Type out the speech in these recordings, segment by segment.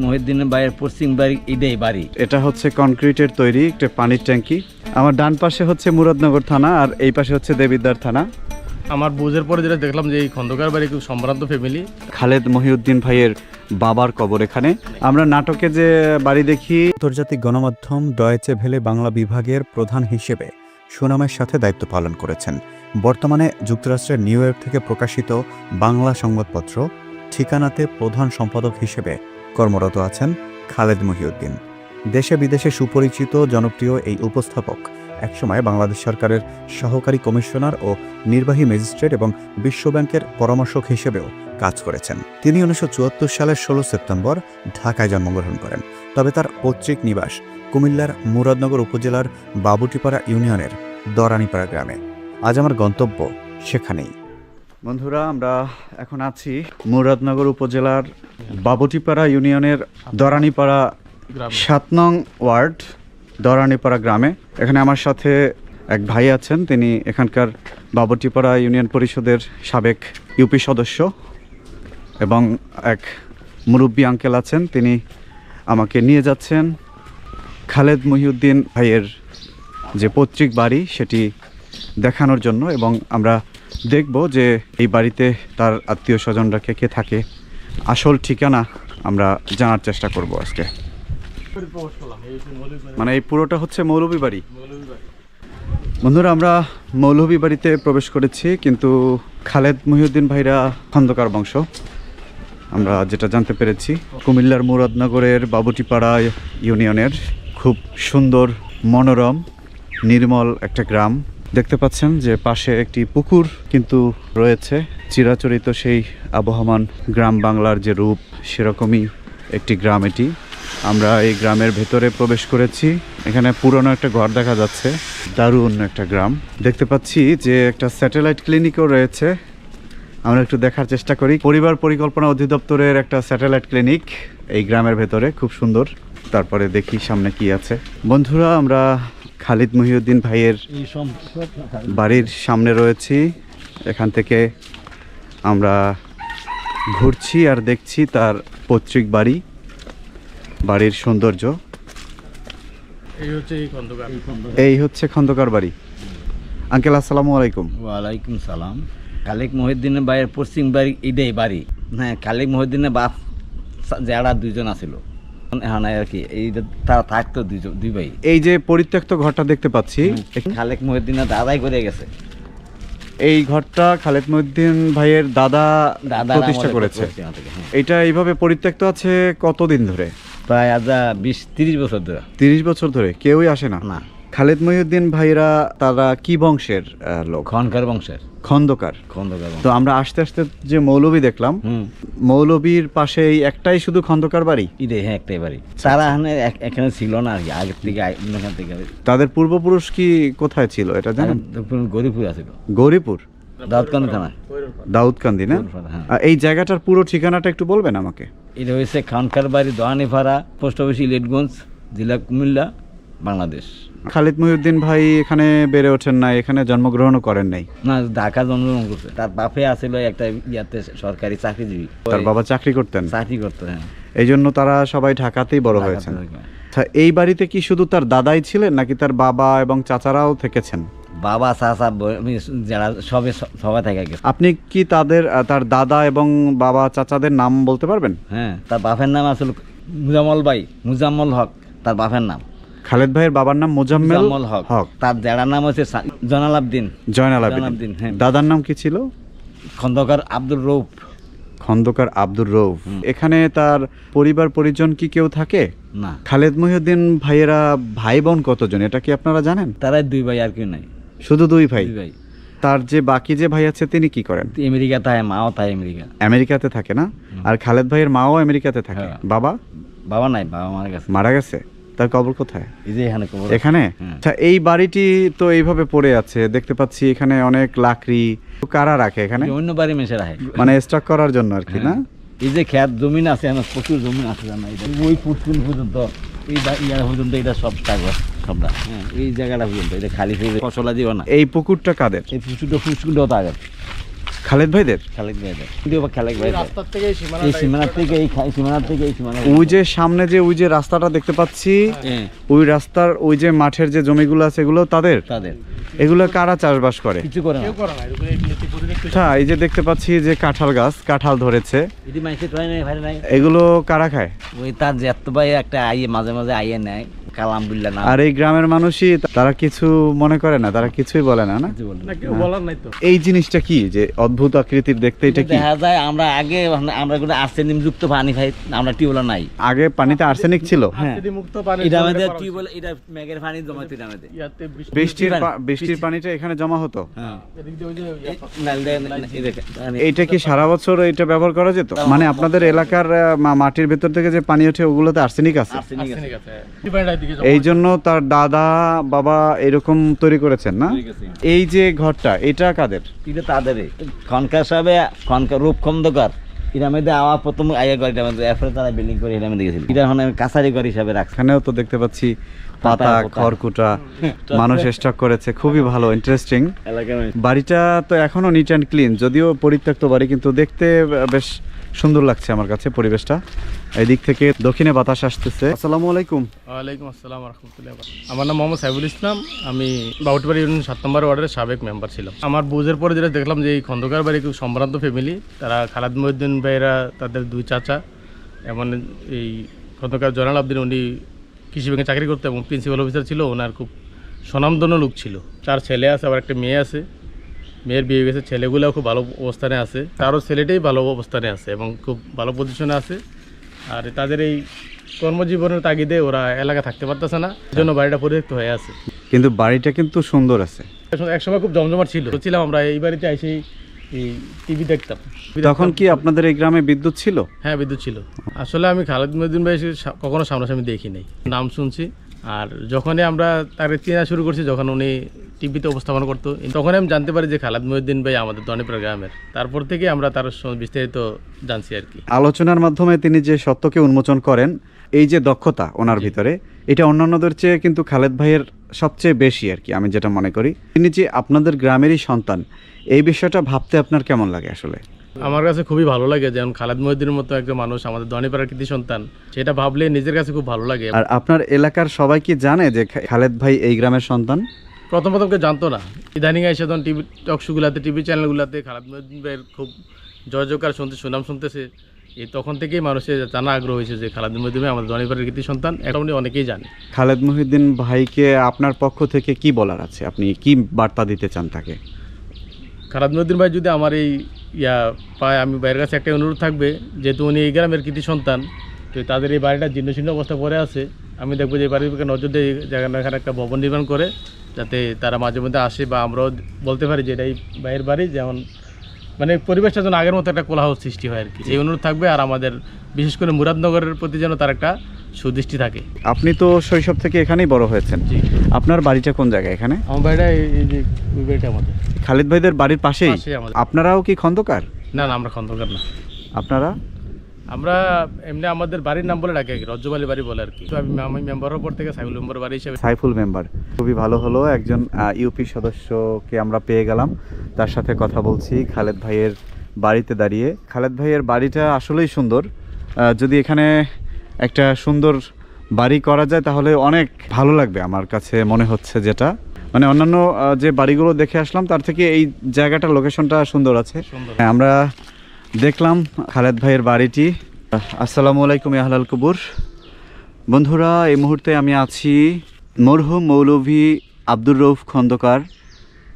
মহিউদ্দিনের বাইরের পশ্চিম বাড়ি এটাই বাড়ি। এটা হচ্ছে কনক্রিটের তৈরি একটা পানির ট্যাঙ্কি। আমার ডান পাশে হচ্ছে মুরাদনগর থানা আর এই পাশে হচ্ছে দেবিদ্বার থানা। আমার বুঝের পরে যেটা দেখলাম যে এই খন্দকার বাড়ি খুব সম্ভ্রান্ত ফ্যামিলি। খালেদ মহিউদ্দিন ভাইয়ের বাবার কবর এখানে। আমরা নাটকে যে বাড়ি দেখি, আন্তর্জাতিক গণমাধ্যম ডয়েচে ভেলে বাংলা বিভাগের প্রধান হিসেবে সুনামের সাথে দায়িত্ব পালন করেছেন। বর্তমানে যুক্তরাষ্ট্রের নিউ ইয়র্ক থেকে প্রকাশিত বাংলা সংবাদপত্র ঠিকানাতে প্রধান সম্পাদক হিসেবে কর্মরত আছেন খালেদ মহিউদ্দিন। দেশে বিদেশে সুপরিচিত জনপ্রিয় এই উপস্থাপক একসময় বাংলাদেশ সরকারের সহকারী কমিশনার ও নির্বাহী ম্যাজিস্ট্রেট এবং বিশ্বব্যাংকের পরামর্শক হিসেবেও কাজ করেছেন। তিনি 1974 সালের 16 সেপ্টেম্বর ঢাকায় জন্মগ্রহণ করেন। তবে তার পৈতৃক নিবাস কুমিল্লার মুরাদনগর উপজেলার বাবুটিপাড়া ইউনিয়নের দরানিপাড়া গ্রামে। আজ আমার গন্তব্য সেখানেই। বন্ধুরা, আমরা এখন আছি মুরাদনগর উপজেলার বাবুটিপাড়া ইউনিয়নের দরানিপাড়া 7 নং ওয়ার্ড দরানিপাড়া গ্রামে। এখানে আমার সাথে এক ভাই আছেন, তিনি এখানকার বাবুটিপাড়া ইউনিয়ন পরিষদের সাবেক ইউপি সদস্য, এবং এক মুরব্বী আঙ্কেল আছেন, তিনি আমাকে নিয়ে যাচ্ছেন খালেদ মহিউদ্দিন ভাইয়ের যে পৈতৃক বাড়ি সেটি দেখানোর জন্য। এবং আমরা দেখব যে এই বাড়িতে তার আত্মীয় স্বজনরা কে কে থাকে, আসল ঠিকানা আমরা জানার চেষ্টা করব আজকে। মানে এই পুরোটা হচ্ছে মৌলভী বাড়ি। বন্ধুরা, আমরা মৌলভী বাড়িতে প্রবেশ করেছি, কিন্তু খালেদ মহিউদ্দিন ভাইরা খন্দকার বংশ আমরা যেটা জানতে পেরেছি। কুমিল্লার মুরাদনগরের বাবুটিপাড়া ইউনিয়নের খুব সুন্দর মনোরম নির্মল একটা গ্রাম। দেখতে পাচ্ছেন যে পাশে একটি পুকুর কিন্তু রয়েছে। চিরাচরিত সেই আবহমান গ্রাম বাংলার যে রূপ, সেরকমই একটি গ্রাম এটি। আমরা এই গ্রামের ভেতরে প্রবেশ করেছি। এখানে পুরনো একটা ঘর দেখা যাচ্ছে। দারুণ একটা গ্রাম। দেখতে পাচ্ছি যে একটা স্যাটেলাইট ক্লিনিকও রয়েছে। আমরা একটু দেখার চেষ্টা করি। পরিবার পরিকল্পনা অধিদপ্তরের একটা স্যাটেলাইট ক্লিনিক এই গ্রামের ভেতরে, খুব সুন্দর। তারপরে দেখি সামনে কি আছে। বন্ধুরা, আমরা খালিদ মহিউদ্দিন ভাইয়ের বাড়ির সামনে রয়েছি। এখান থেকে আমরা ঘুরছি আর দেখছি তার পৈতৃক বাড়ি, বাড়ির সৌন্দর্য। এই হচ্ছে খন্দকার বাড়ি। আঙ্কেল, আসসালামু আলাইকুম। ওয়ালাইকুম সালাম। খালেক মহিউদ্দিনের বাইরের পশ্চিম বাড়ি এটাই বাড়ি। হ্যাঁ, খালেক মহিউদ্দিনের বাপ যারা দুইজন আছিল, হ্যাঁ আর কি, এই তারা থাকতো দুই ভাই। এই যে পরিত্যক্ত ঘরটা দেখতে পাচ্ছি, খালেক মহিউদ্দিনের দাদাই করে গেছে। এই ঘরটা খালেদ মহিউদ্দিন ভাইয়ের দাদা প্রতিষ্ঠা করেছে। এটা এইভাবে পরিত্যক্ত আছে কতদিন ধরে? প্রায় 20-30 বছর ধরে। 30 বছর ধরে কেউই আসে না? না। খালেদ মহিউদ্দিন ভাইরা তারা কি বংশের লোক? খনকার বংশের। খন্দকার। তো আমরা আস্তে আস্তে যে মৌলভী দেখলাম, মৌলভীর পাশে এই একটাই শুধু খন্দকার বাড়ি? হ্যাঁ, একটাই বাড়ি। তারা এখানে ছিল না আর কি, আগের থেকে এখান থেকে। তাদের পূর্বপুরুষ কি কোথায় ছিল এটা জানেন? গৌরীপুর আছিল। গৌরীপুর, দাউদকান্দি থানা। দাউদকান্দি না? হ্যাঁ। এই জায়গাটার পুরো ঠিকানাটা একটু বলবেন আমাকে? এটা হয়েছে খানকার বাড়ি, দোহানিপাড়া, পোস্ট অফিস, ইলেটগঞ্জ, জেলা কুমিল্লা, বাংলাদেশ। খালিদ মহিউদ্দিন ভাই এখানে বেড়ে ওঠেন নাই, এখানে জন্মগ্রহণও করেন নাই? না, ঢাকা জন্মগ্রহণ করছে। তার বাপে আছিল একটা ইয়াতে সরকারি চাকরিজীবী। তার বাবা চাকরি করতেন? চাকরি করতো, হ্যাঁ। এই জন্য তারা সবাই ঢাকাতেই বড় হয়েছেন। এই বাড়িতে কি শুধু তার দাদাই ছিলেন নাকি তার বাবা এবং চাচারাও থেকেছেন? বাবা, চাচা, যারা সবাই থেকে গেছে। আপনি কি তার দাদা এবং বাবা চাচাদের নাম বলতে পারবেন? হ্যাঁ, তার বাপের নাম আসলে মুজাম্মল হক, তার বাপের নাম। খালেদ ভাইয়ের বাবার নাম মুজাম্মেল হক। তার জেলার নাম হচ্ছে জয়নাল আবদিন। হ্যাঁ। দাদার নাম কি ছিল? খন্দকার আব্দুর রৌফ। খন্দকার আব্দুর রৌফ। এখানে তার পরিবার পরিজন কি কেউ থাকে? না। খালেদ মহিউদ্দিন ভাইয়েরা ভাই বোন কতজন এটা কি আপনারা জানেন? তারাই 2 ভাই, আর কেউ নাই। শুধু 2 ভাই? 2 ভাই। তার যে বাকি যে ভাই আছে তিনি কি করেন? আমেরিকা থাকে, মাও থাকে আমেরিকাতে থাকে না? আর খালেদ ভাইয়ের মাও আমেরিকাতে থাকে? বাবা নাই, বাবা মারা গেছে। তার কবর কোথায়? এই যে এখানে কবর। এখানে? আচ্ছা, এই বাড়িটি তো এইভাবে পড়ে আছে, দেখতে পাচ্ছি এখানে অনেক লাকড়ি। কারা রাখে এখানে? অন্য বাড়ি মেশে রাখে, মানে স্টক করার জন্য আর কি, না? এই যে খেত জমিন আছে, আমার প্রচুর জমিন আছে জানা। ওই ফুটকুন পর্যন্ত, এই ইয়ার পর্যন্ত, এটা সব কাগজ সবটা। হ্যাঁ, এই জায়গাটা পর্যন্ত এটা খালি ফসলা দিও না। এই পুকুরটা কাদের? এই ফুচুটাও তাদের। খালেদ ভাইদের? খালেক ভাইদের যদিও বা খালেক ভাইদের রাস্তার থেকে এই এই সীমানার থেকে এই সীমানার থেকে এই সীমানা ওই যে সামনে যে ওই যে রাস্তাটা দেখতে পাচ্ছি, হ্যাঁ, ওই রাস্তার ওই যে মাঠের যে জমিগুলো আছে এগুলো তাদের? তাদের এগুলো কারা চাষবাস করে? কিছু করে না। কেউ করে না, এরকম এই ত্রিপুরের একটু আচ্ছা, এই যে দেখতে পাচ্ছি যে কাঁঠাল গাছ, কাঁঠাল ধরেছে, যদি মাইসে টয় নাই ভাই নাই, এগুলো কারা খায়? ওই তার জ্যাঠ ভাই একটা আইয়ে মাঝে মাঝে আইয়ে নেয়, কালামদুল্লাহ না আর এই গ্রামের মানুষই তারা কিছু মনে করে না, তারা কিছুই বলে না, না? কিছু বলে না। না, কেউ বলার নাই তো। এই জিনিসটা কি যে অদ্ভুত আকৃতির দেখতে, এটা কি? দেখা যায় আমরা আগে আমরা কোনো আর্সেনিক যুক্ত পানি খাই, আমরা টিউবওয়েল নাই, আগে পানিতে আর্সেনিক ছিল? হ্যাঁ, যদি মুক্ত পানি এটা জমাতে আমাদের পারা টিউবওয়েল, এটা মেঘের পানি জমাতে এটা আমাদের ইয়াতে বৃষ্টি- বৃষ্টির পানিটা এখানে জমা হতো? হ্যাঁ, এদিক দিয়ে ওই যে এইটা কি সারা বছর এটা ব্যবহার করা যেত? মানে আপনাদের এলাকার মাটির ভেতর থেকে যে পানি ওঠে ওগুলোতে আর্সেনিক আছে, আর্সেনিক আছে। আর্সেনিক আছে, এই পানিটা এদিকে জমা এই জন্য তার দাদা বাবা এরকম তৈরি করেছেন, না? ঠিক আছে। এই যে ঘরটা, এটা কাদের? এটা তাদের খনকার সাহেব, খনকার রূপ খন্দকার, এটা মধ্যে আওয়া প্রথম আইয়া ঘর, এটা মধ্যে এরপরে তারা বিল্ডিং করে এটা মধ্যে গেছিল, এটা এখন আমি কাছারি ঘর হিসাবে রাখছি। এখানেও তো দেখতে পাচ্ছি পাতা, পাতা, খড়কুটা মানুষ স্টক করেছে, খুবই ভালো, ইন্টারেস্টিং। এলাকার বাড়িটা তো এখনো নিট অ্যান্ড ক্লিন, যদিও পরিত্যক্ত বাড়ি, কিন্তু দেখতে বেশ সুন্দর লাগছে আমার কাছে পরিবেশটা। এই দিক থেকে দক্ষিণে বাতাস আসতেছে। আসসালামু আলাইকুম। ওয়ালাইকুম আসসালাম রহমতুল্লাহ। আমার নাম মোহাম্মদ সাইফুল ইসলাম, আমি বাউটিবাড়ি ইউনিয়ন 7 নম্বর ওয়ার্ডের সাবেক মেম্বার ছিলাম। আমার বুঝের পরে যেটা দেখলাম যে এই খন্দকার বাড়ি খুব সম্ভ্রান্ত ফ্যামিলি, তারা খালেদ মহিউদ্দিন ভাইরা তাদের 2 চাচা, এমন এই খন্দকার জয়নাল আবদিন, উনি কৃষি ব্যাংকে চাকরি করতো এবং প্রিন্সিপাল অফিসার ছিল, ওনার খুব স্বনামধন্য লোক ছিল। 4 ছেলে আছে, আবার একটা মেয়ে আছে, মেয়ের বিয়ে গেছে, ছেলেগুলোও খুব ভালো অবস্থানে আছে, তারও ছেলেটাই ভালো অবস্থানে আছে এবং খুব ভালো পজিশনে আছে। আর তাদের এই কর্মজীবনের তাগিদে ওরা এলাকা থাকতে পারতেছে না, এই জন্য বাড়িটা পরিত্যক্ত হয়ে আছে। কিন্তু বাড়িটা কিন্তু সুন্দর আছে। একসময় খুব জমজমাট ছিল, ছিলাম আমরা এই বাড়িতে এসেই এই টিভি দেখতাম। তখন কি আপনাদের এই গ্রামে বিদ্যুৎ ছিল? হ্যাঁ, বিদ্যুৎ ছিল। আসলে আমি খালেদ মহিউদ্দিন ভাই কখনো সামনাসামনি দেখি নাই, নাম শুনছি। আর যখনই আমরা তাকে চেনা শুরু করছি, যখন উনি টিভিতে উপস্থাপন করতো, তখনই আমি জানতে পারি যে খালেদ মহিউদ্দিন ভাই আমাদের দনিপাড়া গ্রামের। তারপর থেকে আমরা তার বিস্তারিত জানছি আর কি। আলোচনার মাধ্যমে তিনি যে সত্যকে উন্মোচন করেন, এই যে দক্ষতা ওনার ভিতরে, এটা অন্যান্যদের চেয়ে কিন্তু খালেদ ভাইয়ের সবচেয়ে বেশি আর কি, আমি যেটা মনে করি। তিনি যে আপনাদের গ্রামেরই সন্তান, এই বিষয়টা ভাবতে আপনার কেমন লাগে আসলে? আমার কাছে খুবই ভালো লাগে, যেমন খালেদ মহিউদ্দিনের মতো একজন মানুষ আমাদের দনিপাড়ার কৃতি সন্তান, সেটা ভাবলে নিজের কাছে খুব ভালো লাগে। আর আপনার এলাকার সবাই কি জানে যে খালেদ ভাই এই গ্রামের সন্তান? প্রথম কেউ জানতো না, ইদানিং এসে তখন টিভি টকশোগুলাতে, টিভি চ্যানেলগুলোতে খালেদ মহিউদ্দিন ভাইয়ের খুব জয় জয়কার শুনতে, সুনাম শুনতেছে। এই তখন থেকেই মানুষের জানা আগ্রহ হয়েছে যে খালেদ মহিউদ্দিন ভাই আমাদের দনিপাড়ার কৃতি সন্তান, এটা উনি অনেকেই জানে। খালেদ মহিউদ্দিন ভাইকে আপনার পক্ষ থেকে কি বলার আছে? আপনি কি বার্তা দিতে চান তাকে? খালেদ মহিউদ্দিন ভাই যদি আমার এই পায়, আমি ভাইয়ের কাছে একটা অনুরোধ থাকবে, যেহেতু উনি এই গ্রামের কৃতি সন্তান, তো তাদের এই বাড়িটা জীর্ণশীর্ণ অবস্থা পড়ে আছে, আমি দেখবো যে এই বাড়ির নজর দিয়ে এখানে একটা ভবন নির্মাণ করে, যাতে তারা মাঝে মধ্যে আসে বা আমরাও বলতে পারি যে এটা এই ভাইয়ের বাড়ি, যেমন মানে পরিবেশটা যেন আগের মতো একটা কোলাহল সৃষ্টি হয় আর কি, এই অনুরোধ থাকবে। আর আমাদের বিশেষ করে মুরাদনগরের প্রতি যেন তার একটা সুদৃষ্টি থাকে। আপনি তো শৈশব থেকে এখানেই বড় হয়েছেন। জি। আপনার বাড়িটা কোন জায়গায় এখানে? আমার বাড়িটা এই যে ওই বাড়িটা আমাদের খালেদ ভাইদের বাড়ির পাশেই? পাশেই আমাদের। আপনারাও কি খন্দকার? না, আমরা খন্দকার না, আপনারা? আমরা এমনি আমাদের বাড়ির নাম বলে ডাকি আর কি, রজ্জবালি বাড়ি বলে আর কি। তো আমি মেম্বার হওয়ার পর থেকে সাইফুল মেম্বার বাড়ি হিসেবে। সাইফুল মেম্বার, খুবই ভালো হলো, একজন ইউপি সদস্যকে আমরা পেয়ে গেলাম, তার সাথে কথা বলছি খালেদ ভাইয়ের বাড়িতে দাঁড়িয়ে। খালেদ ভাইয়ের বাড়িটা আসলেই সুন্দর। যদি এখানে একটা সুন্দর বাড়ি করা যায় তাহলে অনেক ভালো লাগবে আমার কাছে মনে হচ্ছে, যেটা মানে অন্যান্য যে বাড়িগুলো দেখে আসলাম তার থেকে এই জায়গাটার লোকেশনটা সুন্দর আছে। হ্যাঁ, আমরা দেখলাম খালেদ ভাইয়ের বাড়িটি। আসসালামু আলাইকুম আহলাল কুবুর। বন্ধুরা, এই মুহূর্তে আমি আছি মরহুম মৌলভী আব্দুর রউফ খন্দকার,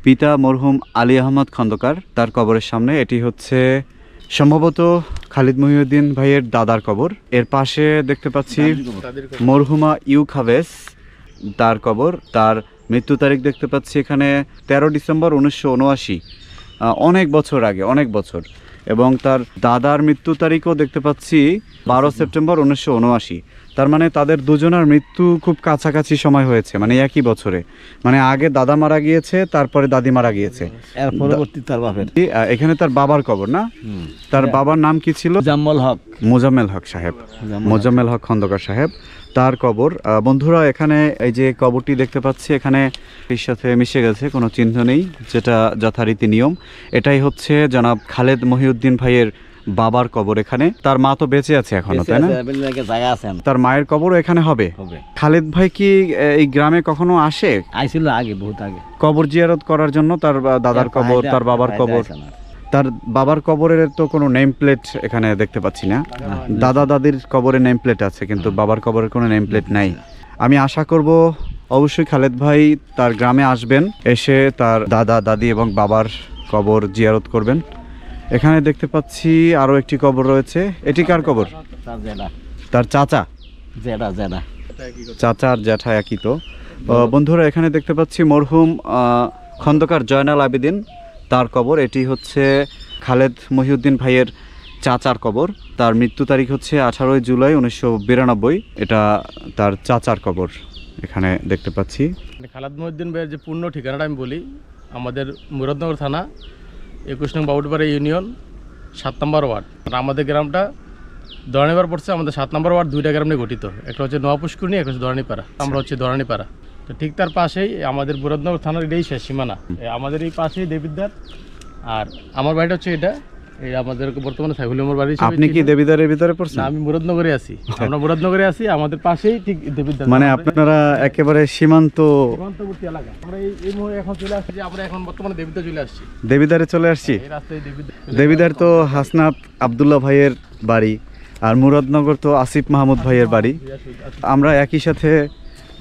পিতা মরহুম আলী আহমদ খন্দকার, তার কবরের সামনে। এটি হচ্ছে সম্ভবত খালিদ মহিউদ্দিন ভাইয়ের দাদার কবর। এর পাশে দেখতে পাচ্ছি মরহুমা ইউ খাবেস, তার কবর। তার মৃত্যু তারিখ দেখতে পাচ্ছি এখানে 13 ডিসেম্বর 1979, অনেক বছর আগে, অনেক বছর। এবং তার দাদার মৃত্যু তারিখও দেখতে পাচ্ছি 12 সেপ্টেম্বর 1979। তার মানে তাদের দুজনের মৃত্যু খুব কাছাকাছি সময় হয়েছে, মানে একই বছরে। মানে আগে দাদা মারা গিয়েছে, তারপরে দাদি মারা গিয়েছে। এর পরবর্তী তার বাপের এখানে তার বাবার কবর না? তার বাবার নাম কি ছিল? জাম্মল হক। মোজাম্মেল হক সাহেব, মোজাম্মেল হক খন্দকার সাহেব, তার কবর। বন্ধুরা, এখানে এই যে কবরটি দেখতে পাচ্ছি, এখানে এর সাথে মিশে গেছে, কোনো চিহ্ন নেই, যেটা যথারীতি নিয়ম। এটাই হচ্ছে জনাব খালেদ মহিউদ্দিন ভাইয়ের বাবার কবর এখানে। তার মা তো বেঁচে আছে এখনো, তাই না? জায়গা আছে তার মায়ের কবরও এখানে হবে। হবে। খালেদ ভাই কি এই গ্রামে কখনো আসে? আইছিল আগে, বহুত আগে, কবর জিয়ারত করার জন্য? তার দাদার কবর, তার বাবার কবর। তার বাবার কবরের তো কোনো নেম প্লেট এখানে দেখতে পাচ্ছি না। দাদা দাদির কবরে নেম প্লেট আছে, কিন্তু বাবার কবরের কোনো নেম প্লেট নাই। আমি আশা করব অবশ্যই খালেদ ভাই তার গ্রামে আসবেন, এসে তার দাদা দাদি এবং বাবার কবর জিয়ারত করবেন। এখানে দেখতে পাচ্ছি আরও একটি কবর রয়েছে। এটি কার কবর? তার চাচা। চাচা আর জ্যাঠা একই তো। বন্ধুরা, এখানে দেখতে পাচ্ছি মরহুম খন্দকার জয়নাল আবেদিন, তার কবর। এটি হচ্ছে খালেদ মহিউদ্দিন ভাইয়ের চাচার কবর। তার মৃত্যু তারিখ হচ্ছে 18 জুলাই 1992। এটা তার চাচার কবর এখানে দেখতে পাচ্ছি। খালেদ মহিউদ্দিন ভাইয়ের যে পূর্ণ ঠিকানাটা আমি বলি, আমাদের মুরাদনগর থানা 21 নং বাউটবাড়ি ইউনিয়ন 7 নম্বর ওয়ার্ড। আর আমাদের গ্রামটা দরানিপাড়া পড়ছে। আমাদের 7 নম্বর ওয়ার্ড 2টা গ্রাম নিয়ে গঠিত, একটা হচ্ছে নোয়াপুষ্কুরনি, একটা হচ্ছে দরানিপাড়া। আমরা হচ্ছে দরানিপাড়া। তো ঠিক তার পাশেই আমাদের মুরাদনগর থানার এটাই শেষ সীমানা। আমাদের এই পাশেই দেবিদ্বার, আর আমার বাড়িটা হচ্ছে এটা। এই আমাদের বর্তমানে সাইফুল আমার বাড়ি। আপনি কি দেবিদ্বারের ভিতরে পড়ছেন? আমি মুরাদনগরে আছি। আমরা মুরাদনগরে আছি, আমাদের পাশেই ঠিক দেবিদ্বার। মানে আপনারা একেবারে সীমান্তবর্তী এলাকা। আমরা এই এখন চলে আসছি, যে আমরা এখন বর্তমানে দেবিদ্বার চলে আসছি। দেবিদ্বারে চলে আসছি। এই রাস্তায় দেবিদ্বার তো হাসনাত আব্দুল্লাহ ভাইয়ের বাড়ি, আর মুরাদনগর তো আসিফ মাহমুদ ভাইয়ের বাড়ি। আমরা একই সাথে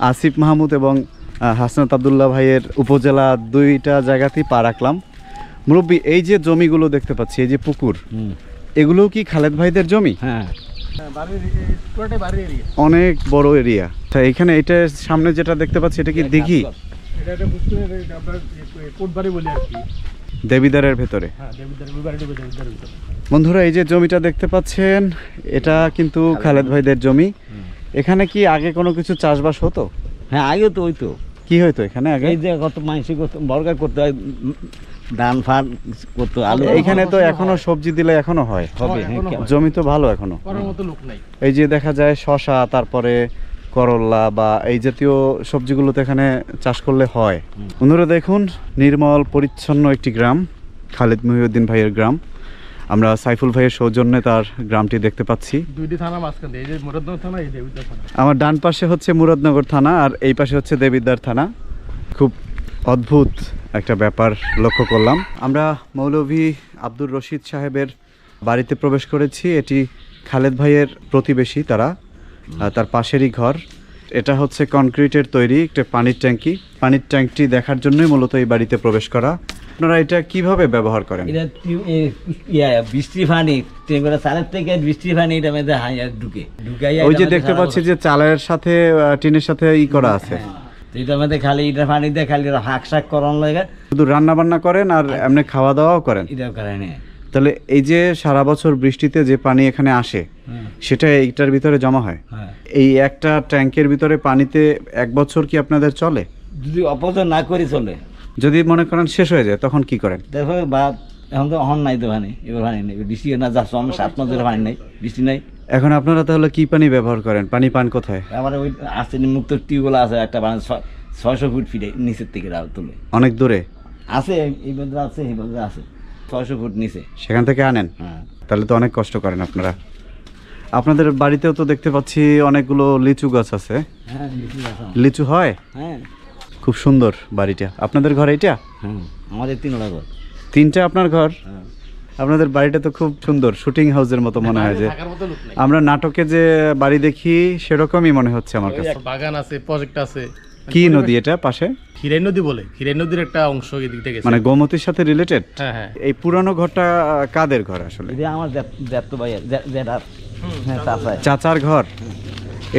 আসিফ মাহমুদ এবং হাসনাত আব্দুল্লাহ ভাইয়ের উপজেলা দুইটা জায়গাতেই পা রাখলাম। মুরব্বী, এই যে জমিগুলো দেখতে পাচ্ছি, এই যে পুকুর, এগুলো কি খালেদ ভাইদের জমি? হ্যাঁ, অনেক বড় এরিয়া। তা এখানে এটার সামনে যেটা দেখতে পাচ্ছি, এটা কি দিঘি? দেবিদ্বারের ভেতরে। বন্ধুরা, এই যে জমিটা দেখতে পাচ্ছেন, এটা কিন্তু খালেদ ভাইদের জমি। এখানে কি আগে কোনো কিছু চাষবাস হতো? হ্যাঁ, আগে তো হইতো। কি হইতো এখানে আগে? এই যে কত মাইসি বর্গা করতে হয়, ধান ফান করতো, আলু। এখানে তো এখনো সবজি দিলে এখনো হয়, হবে। জমি তো ভালো এখনো। এই যে দেখা যায় শশা, তারপরে করল্লা বা এই জাতীয় সবজিগুলো তো এখানে চাষ করলে হয়। বন্ধুরা দেখুন, নির্মল পরিচ্ছন্ন একটি গ্রাম, খালেদ মহিউদ্দিন ভাইয়ের গ্রাম। আমরা সাইফুল ভাইয়ের সৌজন্যে তার গ্রামটি দেখতে পাচ্ছি। দুইটি থানা মাঝখানে, এই যে মুরাদনগর থানা, এই দেবিদ্বার থানা। আমার ডান পাশে হচ্ছে মুরাদনগর থানা, আর এই পাশে হচ্ছে দেবিদ্বার থানা। খুব অদ্ভুত একটা ব্যাপার লক্ষ্য করলাম। আমরা মৌলভী আব্দুর রশিদ সাহেবের বাড়িতে প্রবেশ করেছি। এটি খালেদ ভাইয়ের প্রতিবেশী, তারা তার পাশেরই ঘর। এটা হচ্ছে কনক্রিটের তৈরি একটা পানির ট্যাঙ্কি। পানির ট্যাঙ্কটি দেখার জন্যই মূলত এই বাড়িতে প্রবেশ করা। আপনারা এটা কিভাবে ব্যবহার করেন? এটা বৃষ্টি পানি, চালের থেকে বৃষ্টি পানি এটা মধ্যে ঢুকে। ওই যে দেখতে পাচ্ছি যে চালের সাথে টিনের সাথে করা আছে। এটার মধ্যে খালি এটা পানি দিয়ে খালি হাঁক শাক করার লাগে। শুধু রান্না বান্না করেন আর এমনি খাওয়া দাওয়াও করেন? এটাও করেন। তাহলে এই যে সারা বছর বৃষ্টিতে যে পানি এখানে আসে, সেটা এইটার ভিতরে জমা হয়? এই একটা ট্যাঙ্কের ভিতরে পানিতে 1 বছর কি আপনাদের চলে? যদি অপচয় না করি চলে। যদি মনে করেন শেষ হয়ে যায়, তখন কি করেন? দেখো বা এখন তো অহন নাই তো পানি, এবার পানি নেই, বৃষ্টি না যাচ্ছে, 7 মাস ধরে পানি নেই, বৃষ্টি নাই। এখন আপনারা তাহলে কি পানি ব্যবহার করেন? পানি পান কোথায়? আমার ওই আর্সেনিক মুক্ত টিউবওয়েল আছে একটা, 600 ফুট ফিটে নিচের থেকে তুলে। অনেক দূরে আছে, এই বছর আছে, এই বছর আছে 600 ফুট নিচে, সেখান থেকে আনেন। হ্যাঁ, তাহলে তো অনেক কষ্ট করেন আপনারা। আপনাদের বাড়িতেও তো দেখতে পাচ্ছি অনেকগুলো লিচু গাছ আছে। হ্যাঁ, লিচু হয়? হ্যাঁ, খুব সুন্দর বাড়িটা। আপনাদের ঘর এইটা? হ্যাঁ, আমাদের 3টা ঘর। 3টা আপনার ঘর? হ্যাঁ। আপনাদের বাড়িটা তো খুব সুন্দর, শুটিং হাউসের মতো মনে হয়। যে আমরা নাটকে যে বাড়ি দেখি সেরকমই মনে হচ্ছে আমার কাছে। বাগান আছে, প্রজেক্ট আছে। কি নদী এটা পাশে? খিরাই নদী বলে, খিরাই নদীর একটা অংশ এদিক থেকে, মানে গোমতীর সাথে রিলেটেড। হ্যাঁ হ্যাঁ। এই পুরানো ঘরটা কাদের ঘর আসলে? এটা আমার জ্যাঠতো ভাইয়ের, জ্যাঠার, হ্যাঁ, চাচার ঘর।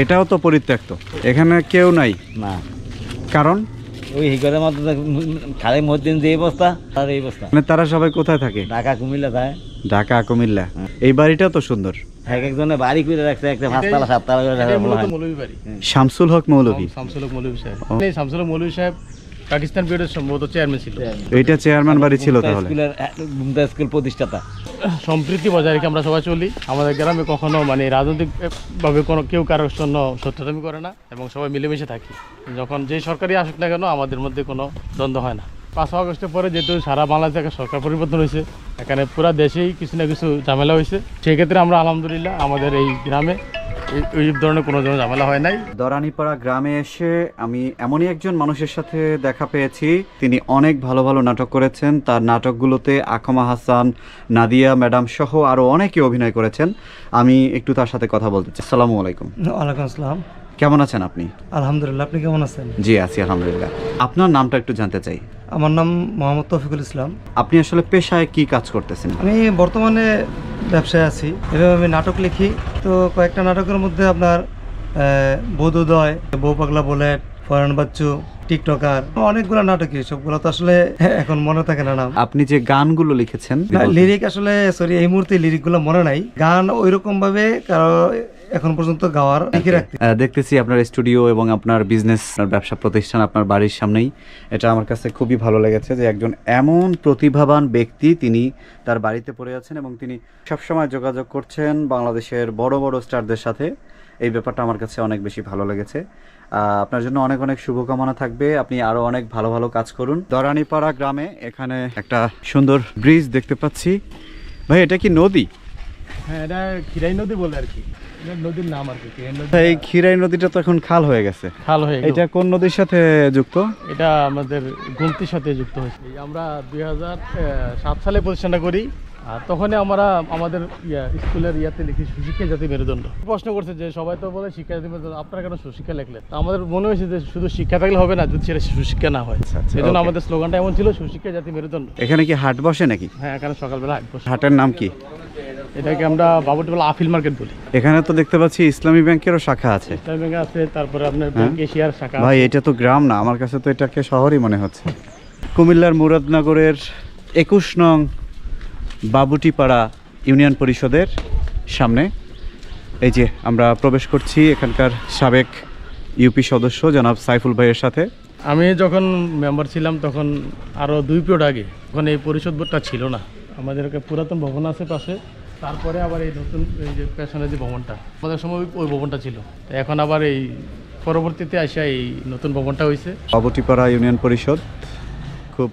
এটাও তো পরিত্যক্ত, এখানে কেউ নাই না। কারণ ওই ঘরের মধ্যে খালি মধ্যে যে অবস্থা আর এই অবস্থা। মানে তারা সবাই কোথায় থাকে? ঢাকা কুমিল্লা থাকে। ঢাকা কুমিল্লা। এই বাড়িটা তো সুন্দর। এক একজনে বাড়ি করে রাখছে, একটা 5 তালা 7 তালা করে এটাই রাখা মূলত হয়। মৌলভী বাড়ি। শামসুল হক মৌলভী। শামসুল হক মৌলভী সাহেব। এই শামসুল হক মৌলভী সাহেব পাকিস্তান পিরিয়ডের সম্ভবত চেয়ারম্যান ছিল। এইটা চেয়ারম্যান বাড়ি ছিল তাহলে। স্কুলের ঘুমটা স্কুল প্রতিষ্ঠাতা। সম্প্রীতি বজায় রেখে আমরা সবাই চলি। আমাদের গ্রামে কখনো মানে রাজনৈতিক ভাবে কোনো কেউ কারোর জন্য সত্যতামি করে না এবং সবাই মিলেমিশে থাকি। যখন যে সরকারই আসুক না কেন আমাদের মধ্যে কোনো দ্বন্দ্ব হয় না। 5 আগস্টের পরে যেহেতু সারা বাংলাদেশে একটা সরকার পরিবর্তন হয়েছে, এখানে পুরা দেশেই কিছু না কিছু ঝামেলা হয়েছে। সেই ক্ষেত্রে আমরা আলহামদুলিল্লাহ আমাদের এই গ্রামে এই ধরনের কোনো ঝামেলা হয় নাই। দরানিপাড়া গ্রামে এসে আমি এমনই একজন মানুষের সাথে দেখা পেয়েছি, তিনি অনেক ভালো ভালো নাটক করেছেন। তার নাটকগুলোতে আকমা হাসান, নাদিয়া ম্যাডাম সহ আরও অনেকে অভিনয় করেছেন। আমি একটু তার সাথে কথা বলতে চাই। আসসালামু আলাইকুম। ওয়ালাইকুম আসসালাম। কেমন আছেন আপনি? আলহামদুলিল্লাহ, আপনি কেমন আছেন? জি আছি আলহামদুলিল্লাহ। আপনার নামটা একটু জানতে চাই। আমার নাম মোহাম্মদ তৌফিকুল ইসলাম। আপনি আসলে পেশায় কি কাজ করতেছেন? আমি বর্তমানে ব্যবসায় আছি, এভাবে আমি নাটক লিখি। তো কয়েকটা নাটকের মধ্যে আপনার বোধোদয়, বউ পাগলা বুলেট, ফরান বাচ্চু, টিকটকার, অনেকগুলো নাটকই। সবগুলো তো আসলে এখন মনে থাকে না নাম। আপনি যে গানগুলো লিখেছেন, লিরিক আসলে সরি এই মুহূর্তে লিরিকগুলো মনে নাই। গান ওইরকম ভাবে কারো এখন পর্যন্ত গাওয়ার লিখে রাখতে। দেখতেছি আপনার স্টুডিও এবং আপনার বিজনেস, ব্যবসা প্রতিষ্ঠান আপনার বাড়ির সামনেই। এটা আমার কাছে খুবই ভালো লেগেছে যে একজন এমন প্রতিভাবান ব্যক্তি তিনি তার বাড়িতে পড়ে আছেন এবং তিনি সবসময় যোগাযোগ করছেন বাংলাদেশের বড় বড় স্টারদের সাথে। এই ব্যাপারটা আমার কাছে অনেক বেশি ভালো লেগেছে। আপনার জন্য অনেক অনেক শুভকামনা থাকবে। আপনি আরো অনেক ভালো ভালো কাজ করুন। দরানিপাড়া গ্রামে এখানে একটা সুন্দর ব্রিজ দেখতে পাচ্ছি। ভাই এটা কি নদী? হ্যাঁ, এটা খিরাই নদী বলে আর কি, এটা নদীর নাম আর কি। খিরাই নদী, এই খিরাই নদীটা তো এখন খাল হয়ে গেছে। খাল হয়ে গেল। এটা কোন নদীর সাথে যুক্ত? এটা আমাদের গোমতির সাথে যুক্ত হয়েছে। এই আমরা 2007 সালে প্রতিষ্ঠানটা করি। আর তখনই আমরা আমাদের স্কুলের ইয়াতে লিখি সুশিক্ষা জাতি মেরুদণ্ড। প্রশ্ন করছে যে সবাই তো বলে শিক্ষা জাতি মেরুদণ্ড, আপনারা কেন সুশিক্ষা লিখলেন? তো আমাদের মনে হয়েছে যে শুধু শিক্ষা থাকলে হবে না যদি সেটা সুশিক্ষা না হয়। সেই জন্য আমাদের স্লোগানটা এমন ছিল, সুশিক্ষা জাতি মেরুদণ্ড। এখানে কি হাট বসে নাকি? হ্যাঁ, এখানে সকালবেলা হাট বসে। হাটের নাম কি? এটাকে আমরা বাবুটিবেলা আফিল মার্কেট বলি। এখানে তো দেখতে পাচ্ছি ইসলামী ব্যাংকেরও শাখা আছে। ইসলামী ব্যাংক আছে, তারপরে আপনার ব্যাংক এশিয়ার শাখা। ভাই এটা তো গ্রাম না, আমার কাছে তো এটাকে শহরই মনে হচ্ছে। কুমিল্লার মুরাদনগরের 21 নং বাবুটিপাড়া ইউনিয়ন পরিষদের সামনে এই যে আমরা প্রবেশ করছি এখানকার সাবেক ইউপি সদস্য জনাব সাইফুল ভাইয়ের সাথে। আমি যখন মেম্বার ছিলাম তখন আরও 2 পিরিয়ড আগে, তখন এই পরিষদ বোর্ডটা ছিল না। আমাদের একটা পুরাতন ভবন আছে পাশে, তারপরে আবার এই নতুন এই যে পেছনের যে ভবনটা, আমাদের সময় ওই ভবনটা ছিল। তো এখন আবার এই পরবর্তীতে আসা এই নতুন ভবনটা হয়েছে। বাবুটিপাড়া ইউনিয়ন পরিষদ খুব